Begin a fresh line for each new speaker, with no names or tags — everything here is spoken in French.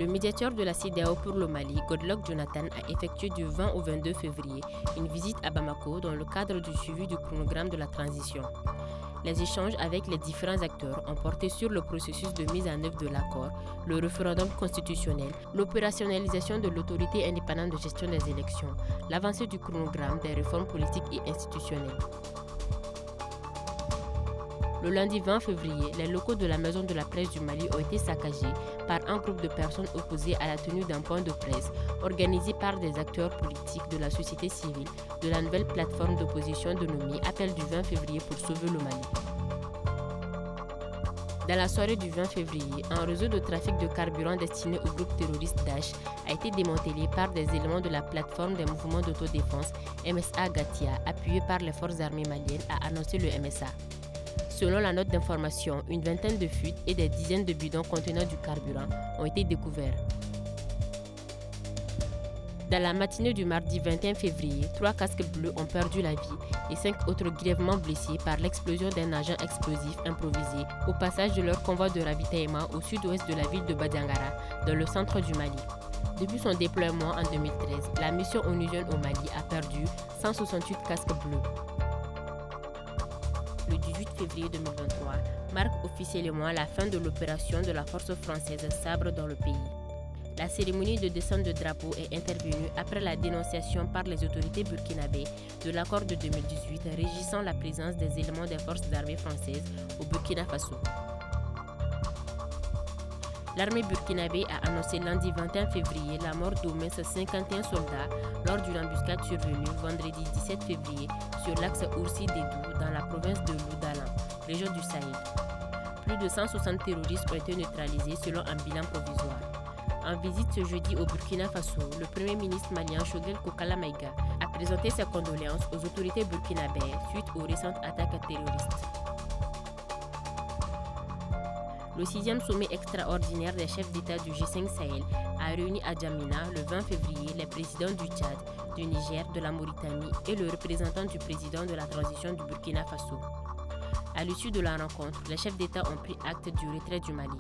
Le médiateur de la CEDEAO pour le Mali, Goodluck Jonathan, a effectué du 20 au 22 février une visite à Bamako dans le cadre du suivi du chronogramme de la transition. Les échanges avec les différents acteurs ont porté sur le processus de mise en œuvre de l'accord, le référendum constitutionnel, l'opérationnalisation de l'autorité indépendante de gestion des élections, l'avancée du chronogramme des réformes politiques et institutionnelles. Le lundi 20 février, les locaux de la Maison de la Presse du Mali ont été saccagés par un groupe de personnes opposées à la tenue d'un point de presse organisé par des acteurs politiques de la société civile de la nouvelle plateforme d'opposition dénommée Appel du 20 février pour sauver le Mali. Dans la soirée du 20 février, un réseau de trafic de carburant destiné au groupe terroriste Daesh a été démantelé par des éléments de la plateforme des mouvements d'autodéfense MSA Gatia, appuyée par les forces armées maliennes, a annoncé le MSA. Selon la note d'information, une vingtaine de fuites et des dizaines de bidons contenant du carburant ont été découverts. Dans la matinée du mardi 21 février, 3 casques bleus ont perdu la vie et 5 autres grièvement blessés par l'explosion d'un agent explosif improvisé au passage de leur convoi de ravitaillement au sud-ouest de la ville de Badiangara, dans le centre du Mali. Depuis son déploiement en 2013, la mission onusienne au Mali a perdu 168 casques bleus. Le 18 février 2023 marque officiellement la fin de l'opération de la force française Sabre dans le pays. La cérémonie de descente de drapeau est intervenue après la dénonciation par les autorités burkinabées de l'accord de 2018 régissant la présence des éléments des forces armées françaises au Burkina Faso. L'armée burkinabé a annoncé lundi 21 février la mort d'au moins 51 soldats lors d'une embuscade survenue vendredi 17 février sur l'axe Oursi-Dédou dans la province de Loudalan, région du Sahel. Plus de 160 terroristes ont été neutralisés selon un bilan provisoire. En visite ce jeudi au Burkina Faso, le Premier ministre malien Choguel Kokala Maïga a présenté ses condoléances aux autorités burkinabées suite aux récentes attaques terroristes. Le 6e sommet extraordinaire des chefs d'État du G5 Sahel a réuni à Djamena le 20 février les présidents du Tchad, du Niger, de la Mauritanie et le représentant du président de la transition du Burkina Faso. À l'issue de la rencontre, les chefs d'État ont pris acte du retrait du Mali.